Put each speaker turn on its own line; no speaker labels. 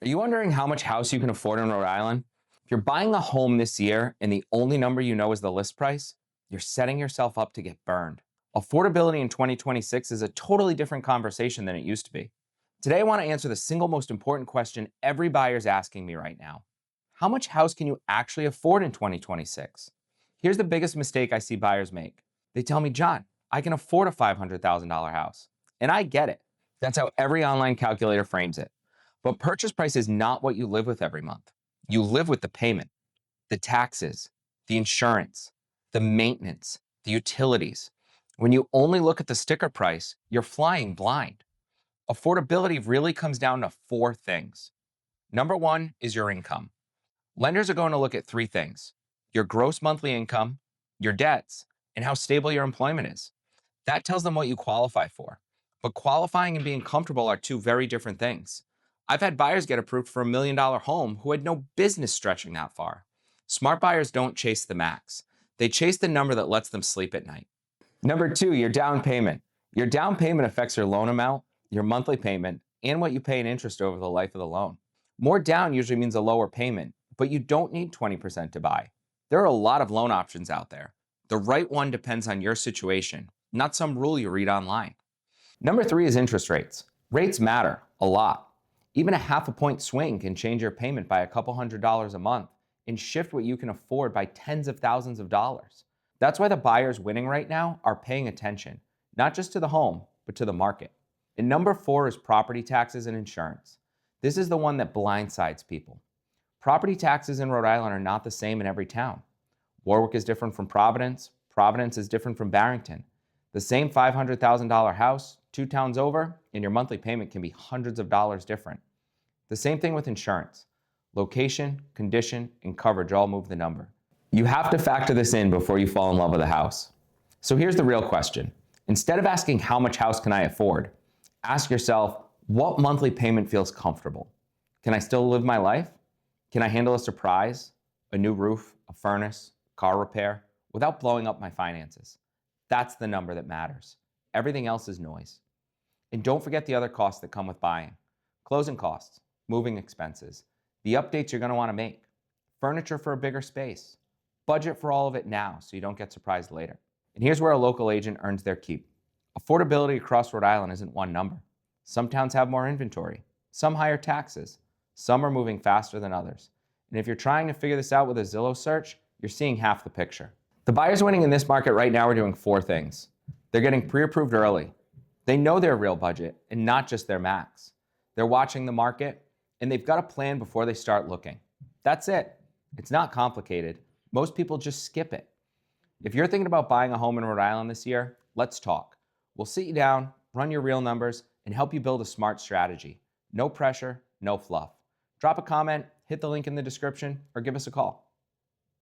Are you wondering how much house you can afford in Rhode Island? If you're buying a home this year and the only number you know is the list price, you're setting yourself up to get burned. Affordability in 2026 is a totally different conversation than it used to be. Today, I want to answer the single most important question every buyer's asking me right now. How much house can you actually afford in 2026? Here's the biggest mistake I see buyers make. They tell me, John, I can afford a $500,000 house. And I get it. That's how every online calculator frames it. But purchase price is not what you live with every month. You live with the payment, the taxes, the insurance, the maintenance, the utilities. When you only look at the sticker price, you're flying blind. Affordability really comes down to four things. Number one is your income. Lenders are going to look at three things: your gross monthly income, your debts, and how stable your employment is. That tells them what you qualify for. But qualifying and being comfortable are two very different things. I've had buyers get approved for $1 million home who had no business stretching that far. Smart buyers don't chase the max. They chase the number that lets them sleep at night. Number two, your down payment. Your down payment affects your loan amount, your monthly payment, and what you pay in interest over the life of the loan. More down usually means a lower payment, but you don't need 20% to buy. There are a lot of loan options out there. The right one depends on your situation, not some rule you read online. Number three is interest rates. Rates matter a lot. Even a half a point swing can change your payment by a couple $100s a month and shift what you can afford by tens of thousands of dollars. That's why the buyers winning right now are paying attention, not just to the home, but to the market. And number four is property taxes and insurance. This is the one that blindsides people. Property taxes in Rhode Island are not the same in every town. Warwick is different from Providence. Providence is different from Barrington. The same $500,000 house, 2 towns over, and your monthly payment can be hundreds of dollars different. The same thing with insurance. Location, condition, and coverage all move the number. You have to factor this in before you fall in love with a house. So here's the real question. Instead of asking how much house can I afford, ask yourself, what monthly payment feels comfortable? Can I still live my life? Can I handle a surprise, a new roof, a furnace, car repair, without blowing up my finances? That's the number that matters. Everything else is noise. And don't forget the other costs that come with buying. Closing costs, moving expenses, the updates you're going to want to make, furniture for a bigger space. Budget for all of it now so you don't get surprised later. And here's where a local agent earns their keep. Affordability across Rhode Island isn't one number. Some towns have more inventory, some higher taxes, some are moving faster than others. And if you're trying to figure this out with a Zillow search, you're seeing half the picture. The buyers winning in this market right now are doing four things. They're getting pre-approved early. They know their real budget and not just their max. They're watching the market, and they've got a plan before they start looking. That's it. It's not complicated. Most people just skip it. If you're thinking about buying a home in Rhode Island this year, let's talk. We'll sit you down, run your real numbers, and help you build a smart strategy. No pressure, no fluff. Drop a comment, hit the link in the description, or give us a call.